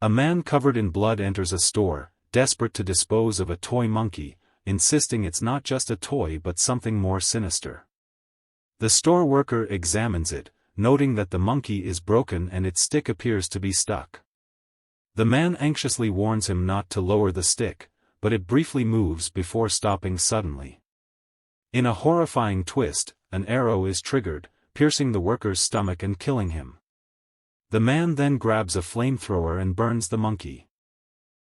A man covered in blood enters a store, desperate to dispose of a toy monkey, insisting it's not just a toy but something more sinister. The store worker examines it, noting that the monkey is broken and its stick appears to be stuck. The man anxiously warns him not to lower the stick, but it briefly moves before stopping suddenly. In a horrifying twist, an arrow is triggered, piercing the worker's stomach and killing him. The man then grabs a flamethrower and burns the monkey.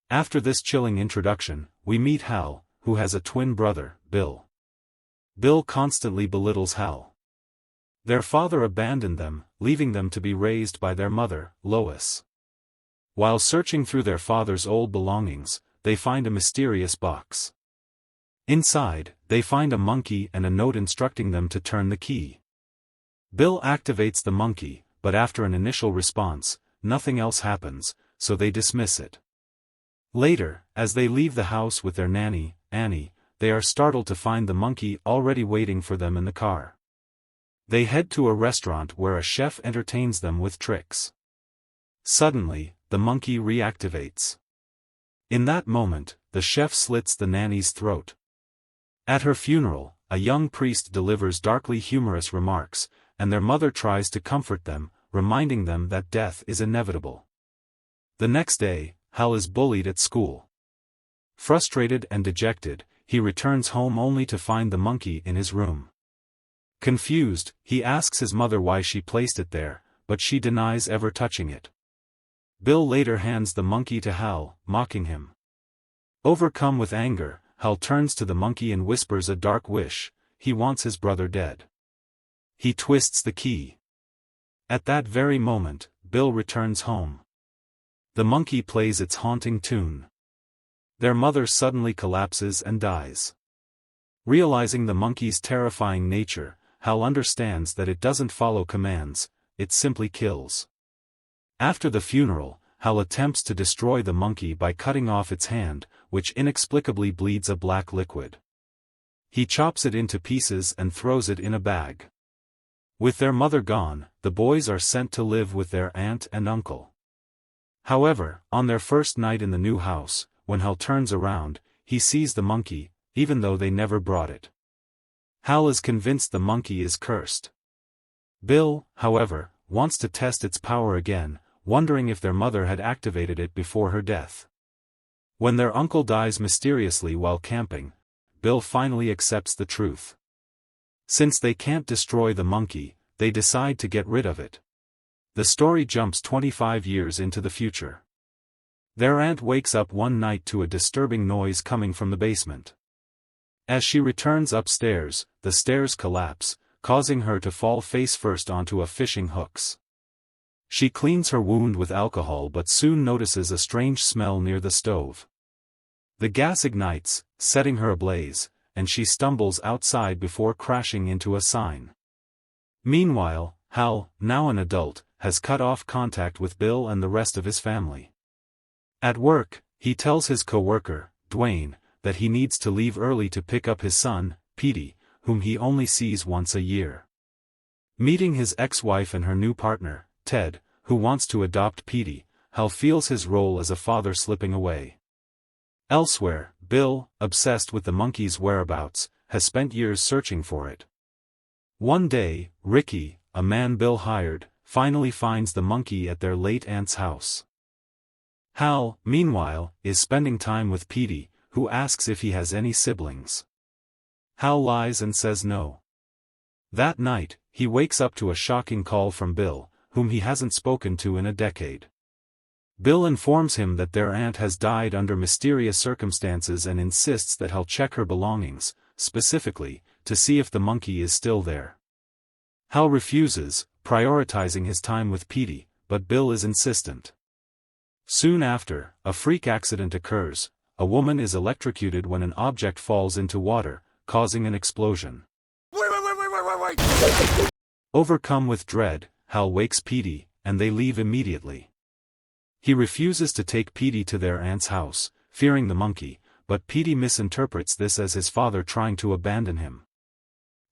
After this chilling introduction, we meet Hal, who has a twin brother, Bill. Bill constantly belittles Hal. Their father abandoned them, leaving them to be raised by their mother, Lois. While searching through their father's old belongings, they find a mysterious box. Inside, they find a monkey and a note instructing them to turn the key. Bill activates the monkey, but after an initial response, nothing else happens, so they dismiss it. Later, as they leave the house with their nanny, Annie, they are startled to find the monkey already waiting for them in the car. They head to a restaurant where a chef entertains them with tricks. Suddenly, the monkey reactivates. In that moment, the chef slits the nanny's throat. At her funeral, a young priest delivers darkly humorous remarks, and their mother tries to comfort them, reminding them that death is inevitable. The next day, Hal is bullied at school. Frustrated and dejected, he returns home only to find the monkey in his room. Confused, he asks his mother why she placed it there, but she denies ever touching it. Bill later hands the monkey to Hal, mocking him. Overcome with anger, Hal turns to the monkey and whispers a dark wish: he wants his brother dead. He twists the key. At that very moment, Bill returns home. The monkey plays its haunting tune. Their mother suddenly collapses and dies. Realizing the monkey's terrifying nature, Hal understands that it doesn't follow commands, it simply kills. After the funeral, Hal attempts to destroy the monkey by cutting off its hand, which inexplicably bleeds a black liquid. He chops it into pieces and throws it in a bag. With their mother gone, the boys are sent to live with their aunt and uncle. However, on their first night in the new house, when Hal turns around, he sees the monkey, even though they never brought it. Hal is convinced the monkey is cursed. Bill, however, wants to test its power again, wondering if their mother had activated it before her death. When their uncle dies mysteriously while camping, Bill finally accepts the truth. Since they can't destroy the monkey, they decide to get rid of it. The story jumps 25 years into the future. Their aunt wakes up one night to a disturbing noise coming from the basement. As she returns upstairs, the stairs collapse, causing her to fall face first onto a fishing hooks. She cleans her wound with alcohol but soon notices a strange smell near the stove. The gas ignites, setting her ablaze, and she stumbles outside before crashing into a sign. Meanwhile, Hal, now an adult, has cut off contact with Bill and the rest of his family. At work, he tells his co-worker, Dwayne, that he needs to leave early to pick up his son, Petey, whom he only sees once a year. Meeting his ex-wife and her new partner, Ted, who wants to adopt Petey, Hal feels his role as a father slipping away. Elsewhere, Bill, obsessed with the monkey's whereabouts, has spent years searching for it. One day, Ricky, a man Bill hired, finally finds the monkey at their late aunt's house. Hal, meanwhile, is spending time with Petey, who asks if he has any siblings. Hal lies and says no. That night, he wakes up to a shocking call from Bill, whom he hasn't spoken to in a decade. Bill informs him that their aunt has died under mysterious circumstances and insists that Hal check her belongings, specifically, to see if the monkey is still there. Hal refuses, prioritizing his time with Petey, but Bill is insistent. Soon after, a freak accident occurs. A woman is electrocuted when an object falls into water, causing an explosion. Wait. Overcome with dread, Hal wakes Petey, and they leave immediately. He refuses to take Petey to their aunt's house, fearing the monkey, but Petey misinterprets this as his father trying to abandon him.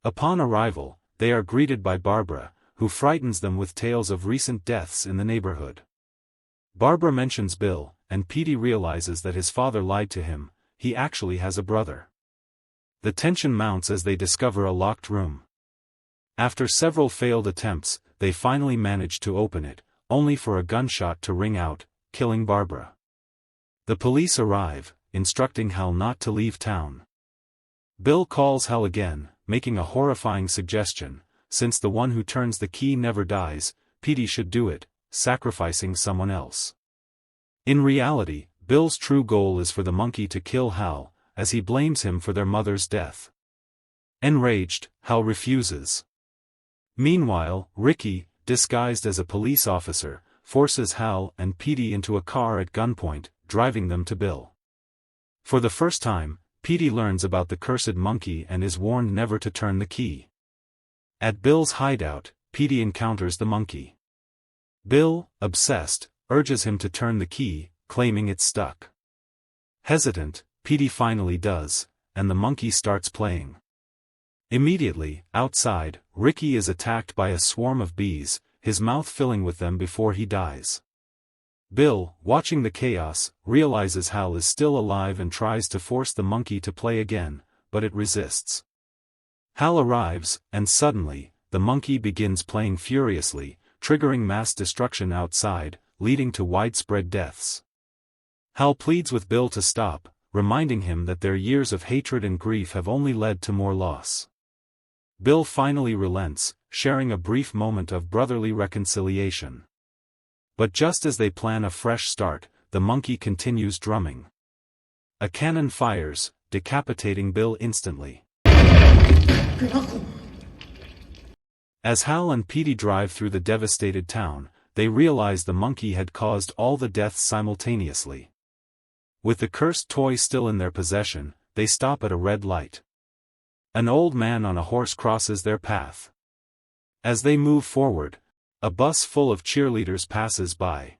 Upon arrival, they are greeted by Barbara, who frightens them with tales of recent deaths in the neighborhood. Barbara mentions Bill, and Petey realizes that his father lied to him. He actually has a brother. The tension mounts as they discover a locked room. After several failed attempts, they finally manage to open it, only for a gunshot to ring out, killing Barbara. The police arrive, instructing Hal not to leave town. Bill calls Hal again, making a horrifying suggestion: since the one who turns the key never dies, Petey should do it, sacrificing someone else. In reality, Bill's true goal is for the monkey to kill Hal, as he blames him for their mother's death. Enraged, Hal refuses. Meanwhile, Ricky, disguised as a police officer, forces Hal and Petey into a car at gunpoint, driving them to Bill. For the first time, Petey learns about the cursed monkey and is warned never to turn the key. At Bill's hideout, Petey encounters the monkey. Bill, obsessed, urges him to turn the key, claiming it's stuck. Hesitant, Petey finally does, and the monkey starts playing. Immediately, outside, Ricky is attacked by a swarm of bees, his mouth filling with them before he dies. Bill, watching the chaos, realizes Hal is still alive and tries to force the monkey to play again, but it resists. Hal arrives, and suddenly, the monkey begins playing furiously, triggering mass destruction outside, leading to widespread deaths. Hal pleads with Bill to stop, reminding him that their years of hatred and grief have only led to more loss. Bill finally relents, sharing a brief moment of brotherly reconciliation. But just as they plan a fresh start, the monkey continues drumming. A cannon fires, decapitating Bill instantly. As Hal and Petey drive through the devastated town, they realize the monkey had caused all the deaths simultaneously. With the cursed toy still in their possession, they stop at a red light. An old man on a horse crosses their path. As they move forward, a bus full of cheerleaders passes by.